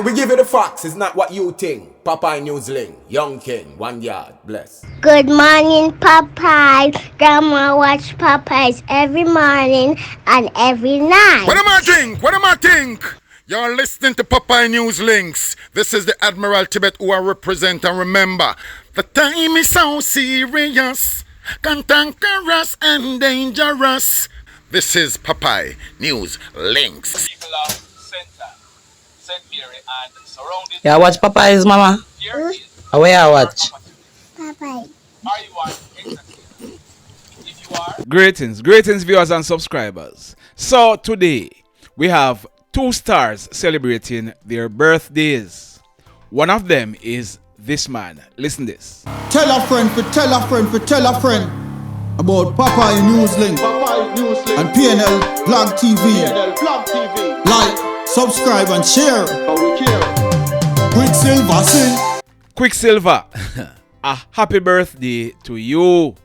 We give you the facts, it's not what you think. Popeye Newsling, Young King, 1 yard, bless. Good morning, Popeye. Grandma watch Popeyes every morning and every night. What am I think? What am I think? You're listening to Popeye News Links. This is the Admiral Tibet who I represent, and remember, the time is so serious, cantankerous and dangerous. This is Popeye News Links. People of Center, St. Mary and surrounding. Yeah, watch Popeyes, mama. Here is Where I watch? Popeye. are you an entertainer? If you are, Greetings viewers and subscribers. So today we have 2 stars celebrating their birthdays. One of them is this man. Listen this. Tell a friend for tell a friend for tell a friend about Popeye Newslink and PNL Blog TV. Like, subscribe and share. Quicksilver sing. Quicksilver, a happy birthday to you.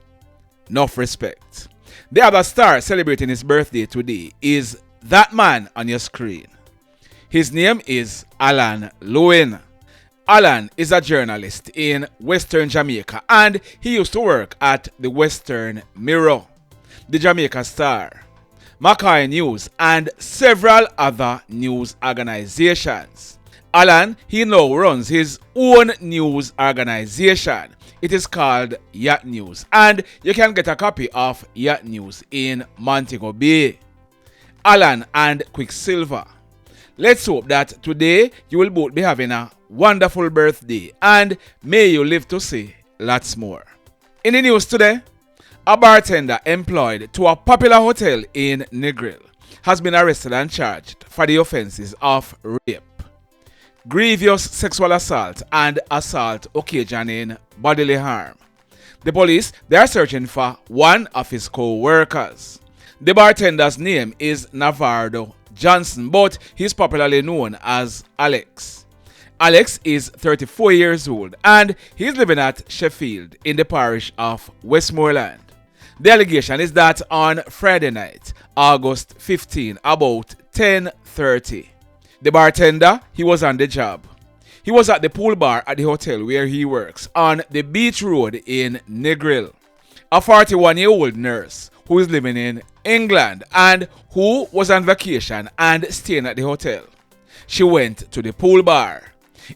Enough respect. The other star celebrating his birthday today is that man on your screen. His name is Alan Lowen. Alan is a journalist in Western Jamaica and he used to work at the Western Mirror, the Jamaica Star, Mackay News and several other news organizations. Alan, he now runs his own news organization. It is called Yacht News and you can get a copy of Yacht News in Montego Bay. Alan and Quicksilver, let's hope that today you will both be having a wonderful birthday and may you live to see lots more. In the news today, a bartender employed to a popular hotel in Negril has been arrested and charged for the offenses of rape, grievous sexual assault and assault occasioning bodily harm. The police, they are searching for one of his co-workers. The bartender's name is Navardo Johnson, but he's popularly known as Alex. Alex is 34 years old and he's living at Sheffield in the parish of Westmoreland. The allegation is that on Friday night, August 15, about 10:30, the bartender, he was on the job. He was at the pool bar at the hotel where he works on the beach road in Negril. A 41-year-old nurse who is living in England and who was on vacation and staying at the hotel. She went to the pool bar.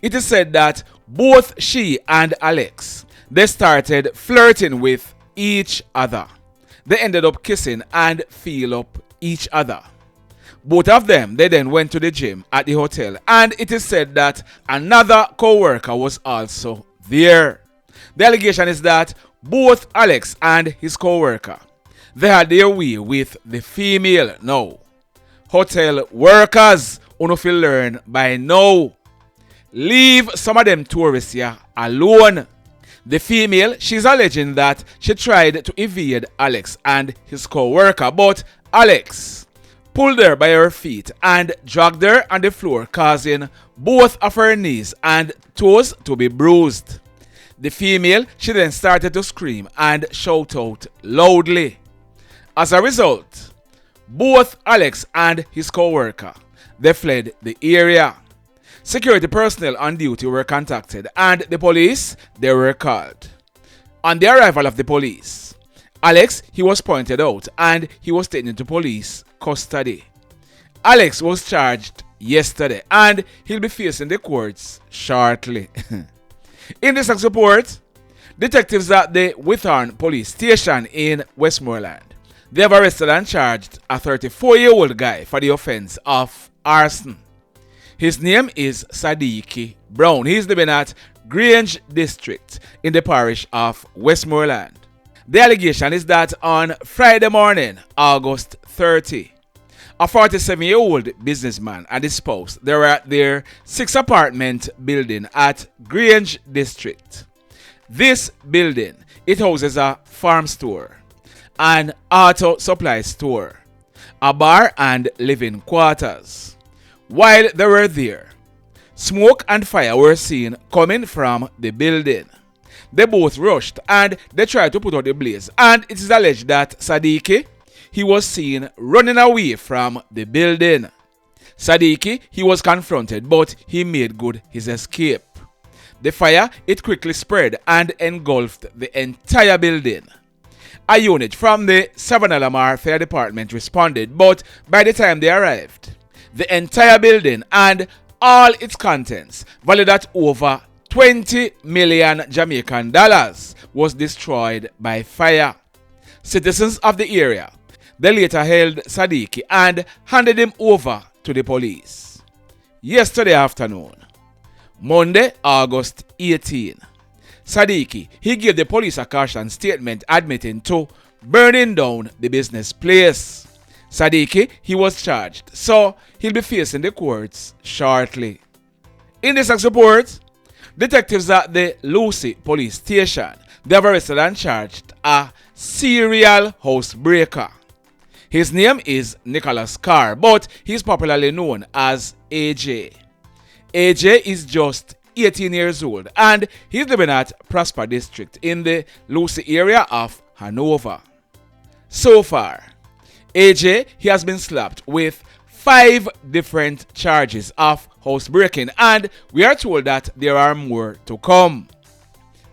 It is said that both she and Alex, they started flirting with each other. They ended up kissing and feel up each other. Both of them, they then went to the gym at the hotel and it is said that another co-worker was also there. The allegation is that both Alex and his co-worker, they had their way with the female now. Hotel workers, you feel learn by now. Leave some of them tourists here alone. The female, she's alleging that she tried to evade Alex and his co-worker, but Alex pulled her by her feet and dragged her on the floor, causing both of her knees and toes to be bruised. The female, she then started to scream and shout out loudly. As a result, both Alex and his co-worker, they fled the area. Security personnel on duty were contacted and the police, they were called. On the arrival of the police, Alex, he was pointed out and he was taken into police custody. Alex was charged yesterday and he'll be facing the courts shortly. In this next report, detectives at the Withorn police station in Westmoreland, they have arrested and charged a 34-year-old guy for the offense of arson. His name is Sadekie Brown. He's living at Grange District in the parish of Westmoreland. The allegation is that on Friday morning, August 30, a 47-year-old businessman and his spouse, they were at their 6-apartment building at Grange District. This building, it houses a farm store, an auto supply store, a bar and living quarters. While they were there, smoke and fire were seen coming from the building. They both rushed and they tried to put out the blaze, and it is alleged that Sadekie, he was seen running away from the building. Sadekie, he was confronted, but he made good his escape. The fire, it quickly spread and engulfed the entire building. A unit from the Savannah Lamar Fire Department responded, but by the time they arrived, the entire building and all its contents, valued at over 20 million Jamaican dollars, was destroyed by fire. Citizens of the area, they later held Sadekie and handed him over to the police. Yesterday afternoon, Monday, August 18, Sadekie, he gave the police a caution statement admitting to burning down the business place. Sadekie, he was charged, so he'll be facing the courts shortly. In this report, detectives at the Lucy police station, they have arrested and charged a serial housebreaker. His name is Nicholas Kerr, but he's popularly known as AJ. AJ is just 18 years old and he's living at Prosper District in the Lucy area of Hanover. So far, AJ, he has been slapped with 5 different charges of housebreaking, and we are told that there are more to come.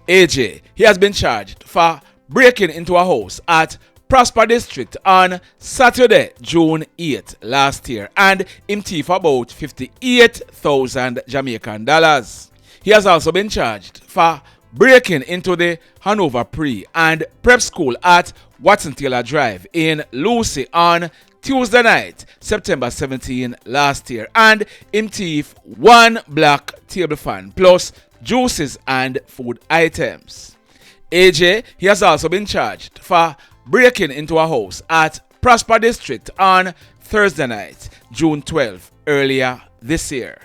AJ, he has been charged for breaking into a house at Prosper District on Saturday, June 8 last year, and him thief about 58,000 Jamaican dollars. He has also been charged for breaking into the Hanover Pre and Prep School at Watson Taylor Drive in Lucy on Tuesday night, September 17 last year, and him thief 1 black table fan plus juices and food items. AJ, he has also been charged for breaking into a house at Prosper District on Thursday night, June 12, earlier this year.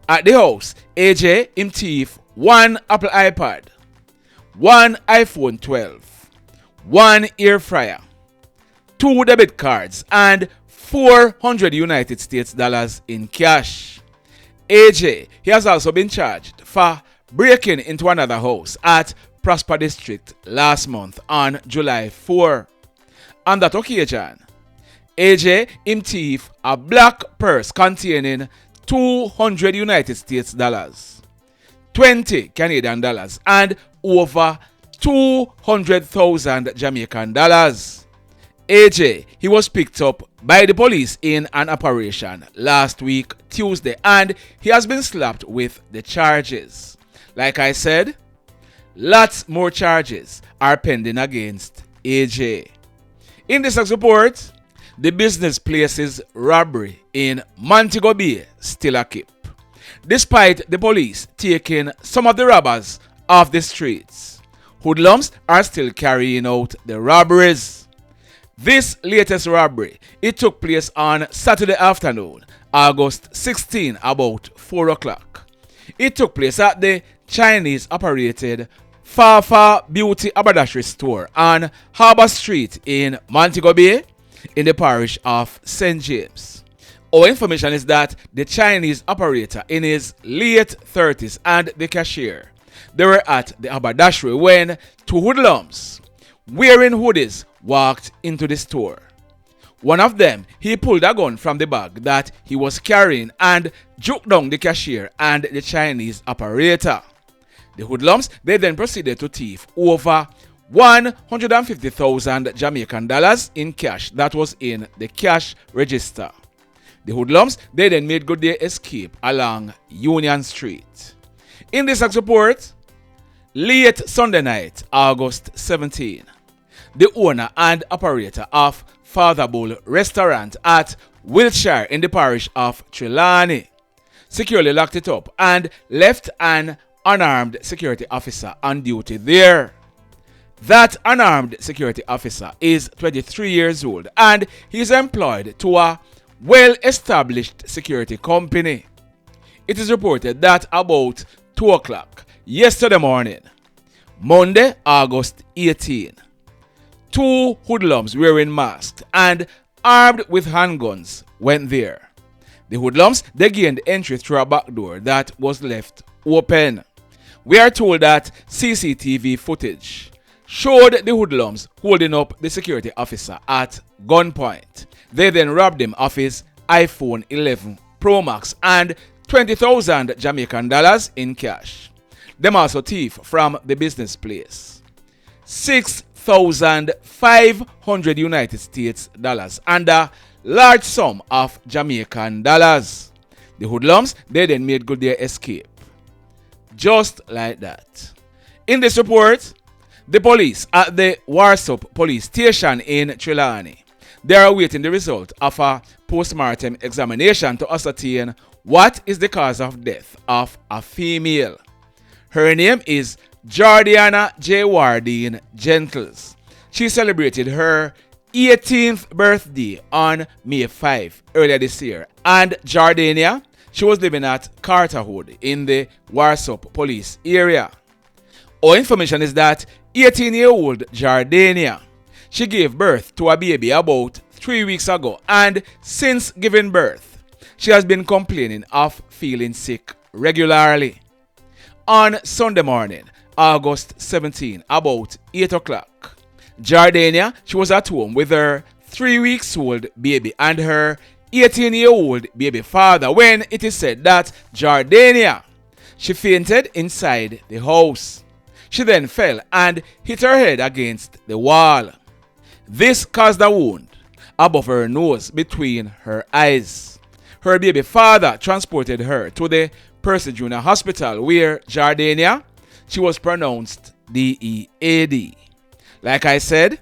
At the house, AJ, him thief 1 Apple iPad, 1 iPhone 12, 1 air fryer, 2 debit cards, and 400 United States dollars in cash. AJ, he has also been charged for breaking into another house at Prosper District last month on July 4. On that occasion, AJ, him thief a black purse containing 200 United States dollars, 20 Canadian dollars, and over 200,000 Jamaican dollars. AJ, he was picked up by the police in an operation last week, Tuesday, and he has been slapped with the charges. Like I said, lots more charges are pending against AJ. In this report, the business place's robbery in Montego Bay still a keep, despite the police taking some of the robbers off the streets. Hoodlums are still carrying out the robberies. This latest robbery, it took place on Saturday afternoon, August 16, about 4 o'clock. It took place at the Chinese-operated Fafa Beauty Haberdashery store on Harbour Street in Montego Bay, in the parish of St. James. Our information is that the Chinese operator in his late 30s and the cashier, they were at the haberdashery when 2 hoodlums wearing hoodies walked into the store. One of them, he pulled a gun from the bag that he was carrying and juked down the cashier and the Chinese operator. The hoodlums, they then proceeded to thief over 150,000 Jamaican dollars in cash that was in the cash register. The hoodlums, they then made good their escape along Union Street. In this report, late Sunday night, August 17, the owner and operator of Father Bull restaurant at Wiltshire in the parish of Trelawny securely locked it up and left an unarmed security officer on duty there. That unarmed security officer is 23 years old and he is employed to a well-established security company. It is reported that about 2 o'clock yesterday morning, Monday, August 18, 2 hoodlums wearing masks and armed with handguns went there. The hoodlums, they gained entry through a back door that was left open. We are told that CCTV footage showed the hoodlums holding up the security officer at gunpoint. They then robbed him of his iPhone 11 Pro Max and 20,000 Jamaican dollars in cash. Them also thief from the business place 6,500 United States dollars and a large sum of Jamaican dollars. The hoodlums, they then made good their escape. Just like that. In this report, the police at the Massop police station in Trelawny, they are awaiting the result of a post-mortem examination to ascertain what is the cause of death of a female. Her name is Jordiana Jaywardeen Gentles. She celebrated her 18th birthday on May 5 earlier this year. And Jordiana, she was living at Carterhood in the Massop police area. Our information is that 18-year-old Jordiana, she gave birth to a baby about 3 weeks ago, and since giving birth, she has been complaining of feeling sick regularly. On Sunday morning, August 17, about 8 o'clock, Jordiana, she was at home with her 3-week-old baby and her 18-year-old baby father when it is said that Jordiana, she fainted inside the house. She then fell and hit her head against the wall. This caused a wound above her nose between her eyes. Her baby father transported her to the Percy Junior Hospital where Jordiana, she was pronounced DEAD. Like I said,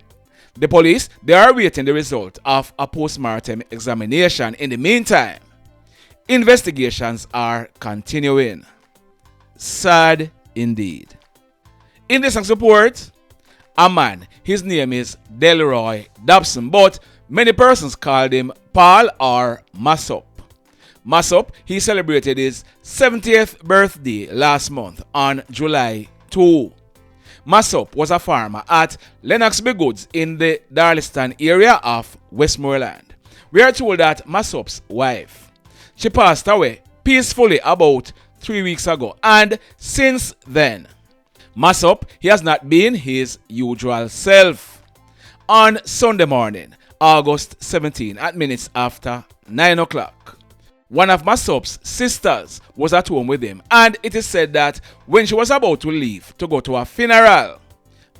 the police, they are awaiting the result of a post-mortem examination. In the meantime, investigations are continuing. Sad indeed. In this next report, a man, his name is Delroy Dobson, but many persons called him Paul or Massop. Massop, he celebrated his 70th birthday last month on July 2. Massop was a farmer at Lennoxby Goods in the Darlington area of Westmoreland. We are told that Massop's wife, she passed away peacefully about 3 weeks ago, and since then, Massop, he has not been his usual self. On Sunday morning, August 17, at minutes after 9 o'clock, one of Massop's sisters was at home with him, and it is said that when she was about to leave to go to a funeral,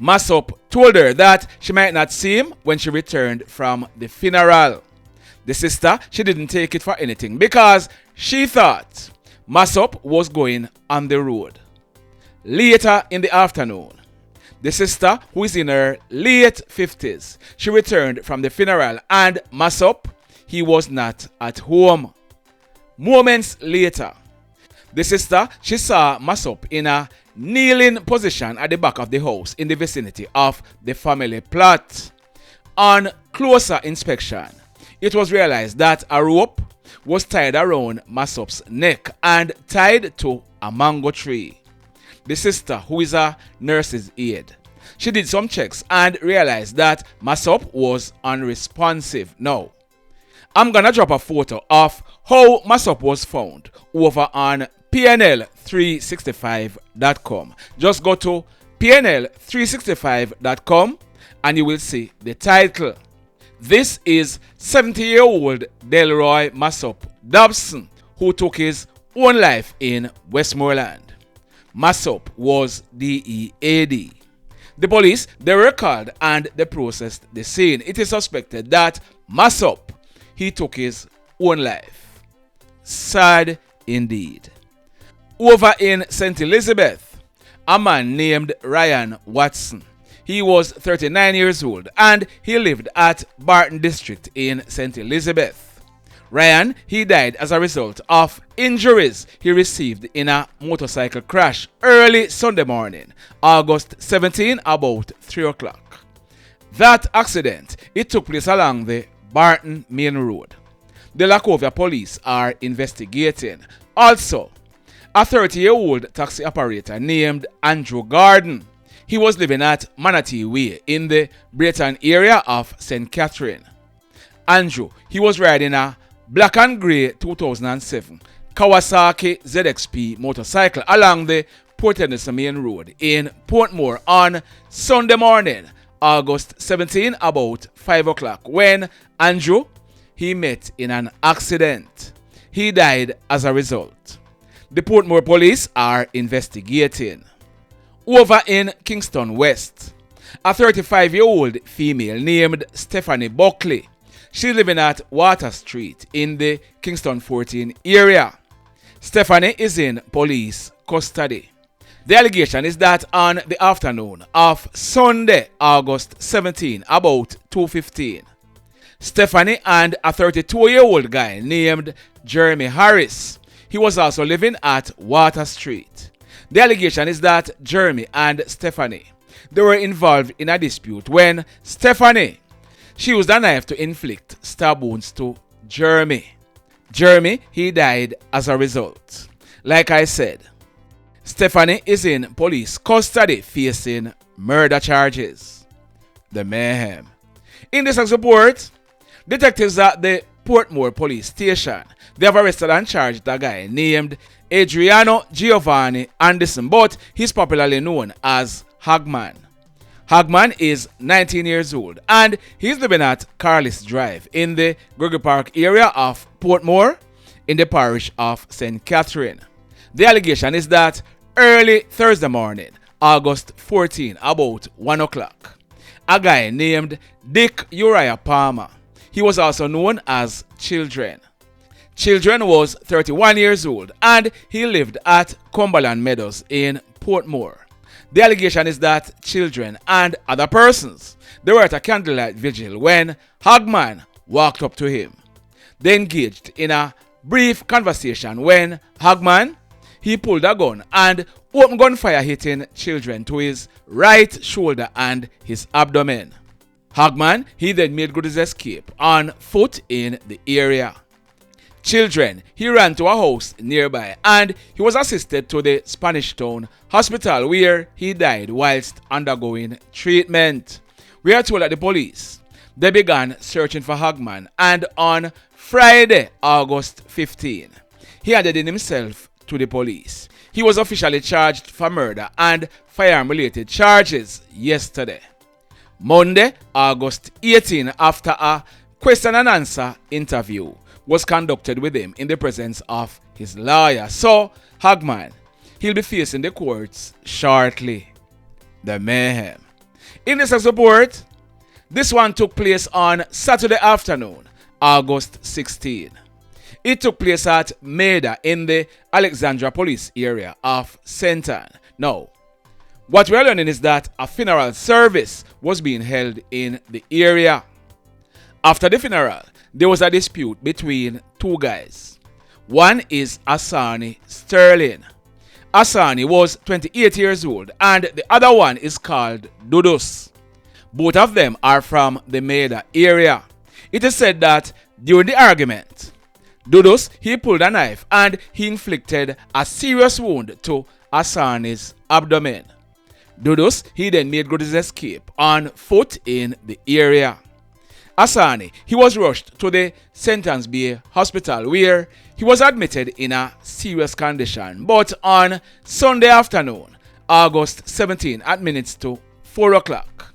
Massop told her that she might not see him when she returned from the funeral. The sister, she didn't take it for anything because she thought Massop was going on the road. Later in the afternoon, the sister, who is in her late 50s, she returned from the funeral and Massop, he was not at home. Moments later, the sister, she saw Massop in a kneeling position at the back of the house in the vicinity of the family plot. On closer inspection, it was realized that a rope was tied around Massop's neck and tied to a mango tree. The sister, who is a nurse's aide, she did some checks and realized that Massop was unresponsive. Now, I'm gonna drop a photo of how Massop was found over on PNL365.com. Just go to PNL365.com and you will see the title. This is 70-year-old Delroy Massop Dobson, who took his own life in Westmoreland. Massop was DEAD. The police, they were called and they processed the scene. It is suspected that Massop, he took his own life. Sad indeed. Over in St. Elizabeth, a man named Ryan Watson. He was 39 years old and he lived at Barton District in St. Elizabeth. Ryan, he died as a result of injuries he received in a motorcycle crash early Sunday morning, August 17, about 3 o'clock. That accident, it took place along the Barton Main Road. The Lacovia police are investigating. Also, a 30-year-old taxi operator named Andrew Garden. He was living at Manatee Way in the Brayton area of St. Catherine. Andrew, he was riding a black and grey 2007 Kawasaki ZXP motorcycle along the Port Henderson Main Road in Portmore on Sunday morning, August 17, about 5 o'clock, when Andrew, he met in an accident. He died as a result. The Portmore police are investigating. Over in Kingston West, a 35-year-old female named Stephanie Buckley. She's living at Water Street in the Kingston 14 area. Stephanie is in police custody. The allegation is that on the afternoon of Sunday, August 17, about 2:15, Stephanie and a 32-year-old guy named Jermy Harris. He was also living at Water Street. The allegation is that Jermy and Stephanie, they were involved in a dispute when Stephanie, she used a knife to inflict stab wounds to Jermy. Jermy, he died as a result. Like I said, Stephanie is in police custody facing murder charges. The mayhem. In this report, detectives at the Portmore police station, they have arrested and charged a guy named Adriano Giovanni Anderson, but he's popularly known as Hagman. Hagman is 19 years old and he's living at Carlis Drive in the Gregory Park area of Portmore in the parish of St. Catherine. The allegation is that early Thursday morning, August 14, about 1 o'clock, a guy named Dick Uriah Palmer, he was also known as Children. Children was 31 years old and he lived at Cumberland Meadows in Portmore. The allegation is that Children and other persons, they were at a candlelight vigil when Hagman walked up to him. They engaged in a brief conversation when Hagman, he pulled a gun and opened gunfire hitting Children to his right shoulder and his abdomen. Hagman, he then made good his escape on foot in the area. Children, he ran to a house nearby and he was assisted to the Spanish Town Hospital where he died whilst undergoing treatment. We are told that the police, they began searching for Hagman and on Friday, August 15, he handed in himself to the police. He was officially charged for murder and firearm-related charges yesterday. Monday, August 18, after a question and answer interview was conducted with him in the presence of his lawyer. So, Hagman, he'll be facing the courts shortly. The mayhem. In this report, this one took place on Saturday afternoon, August 16. It took place at Maida in the Alexandra police area of St. Ann. Now, what we're learning is that a funeral service was being held in the area. After the funeral, there was a dispute between two guys. One is Asauni Sterling. Asauni was 28 years old and the other one is called Dudus. Both of them are from the Maida area. It is said that during the argument, Dudus, he pulled a knife and he inflicted a serious wound to Asauni's abdomen. Dudus, he then made good his escape on foot in the area. Asauni, he was rushed to the St. Anne's Bay Hospital where he was admitted in a serious condition. But on Sunday afternoon, August 17 at minutes to 4 o'clock,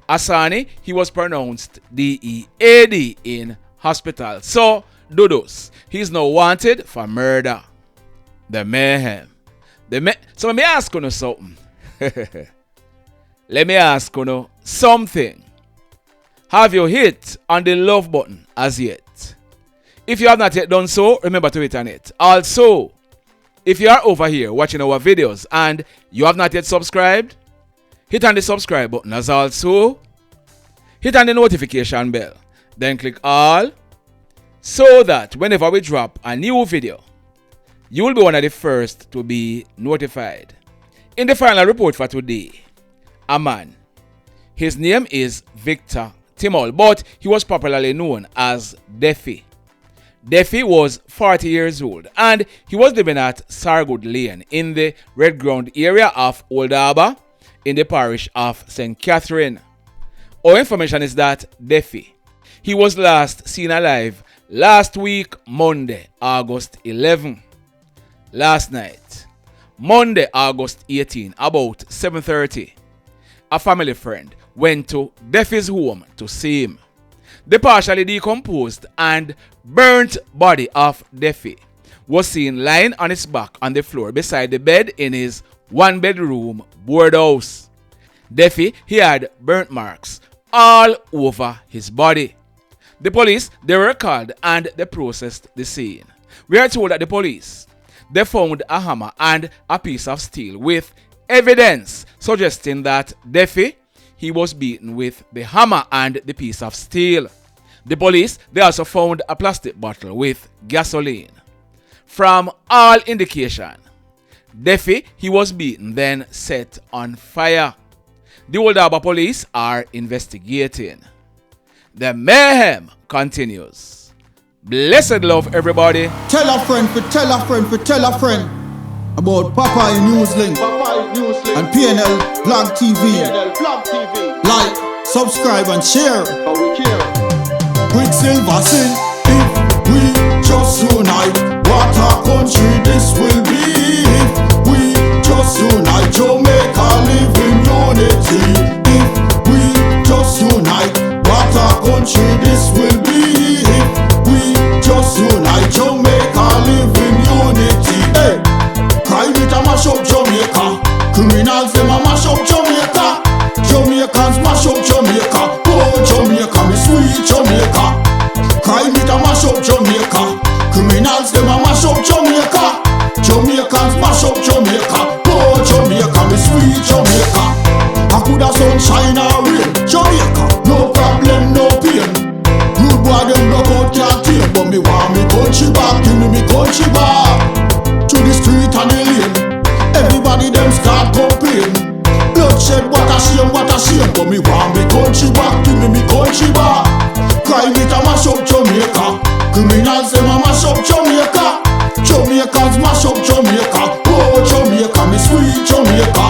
Asauni, he was pronounced DEAD in hospital. So, Dudus, he's now wanted for murder. The mayhem. So let me ask you something. Let me ask you something. Have you hit on the love button as yet? If you have not yet done so, remember to hit on it. Also, if you are over here watching our videos and you have not yet subscribed, hit on the subscribe button as also. Hit on the notification bell. Then click all so that whenever we drop a new video, you will be one of the first to be notified. In the final report for today, a man, his name is Victor Timol, but he was popularly known as Deafy. Deafy was 40 years old and he was living at Sargood Lane in the Red Ground area of Old Harbour in the parish of St. Catherine. Our information is that Deafy, he was last seen alive last week, Monday, August 11. Last night, Monday, August 18, about 7:30, a family friend went to Deafy's home to see him. The partially decomposed and burnt body of Deafy was seen lying on his back on the floor beside the bed in his one-bedroom board house. Deafy, he had burnt marks all over his body. The police, they were called and they processed the scene. We are told that the police, they found a hammer and a piece of steel with evidence suggesting that Deafy, he was beaten with the hammer and the piece of steel. The police, they also found a plastic bottle with gasoline. From all indication, Deafy, he was beaten then set on fire. The Old Harbour police are investigating. The mayhem continues. Blessed love, everybody. Tell a friend for tell a friend for tell a friend about Popeye Newslink and PNL Blog TV. Like, subscribe and share. Quicksilver sing, if we just unite, what a country this will be. If we just unite, Jamaica live in unity. If we just unite, what a country this will be. If we just unite, Jamaica live in unity. Hey, crime it a mash up Jamaica. Criminals them a mash up Jamaica. Jamaicans mash up Jamaica. Oh Jamaica, me sweet Jamaica. Crime it a mash up Jamaica. Criminals them a mash up Jamaica. Jamaicans mash up Jamaica. Oh Jamaica, me sweet Jamaica. I coulda sunshine or rain. Jamaica, no problem, no pain. Rude boy them block out can't tame, but me want me country back. Give me country back. To the street and the lane. Everybody them start complain. Bloodshed, what a shame, what a shame. But me want me country back. Give me country back. Crime it a mash up Jamaica. Criminals them a mash up Jamaica. Jamaicans mash up Jamaica. Oh Jamaica, me sweet Jamaica.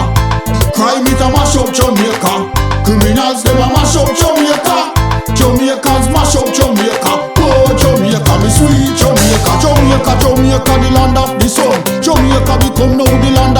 Crime it a mash up Jamaica. Criminals them a mash up Jamaica. Jamaicans mash up Jamaica. Oh Jamaica, me sweet Jamaica. Jamaica, Jamaica, the land of the sun. Jamaica become now the land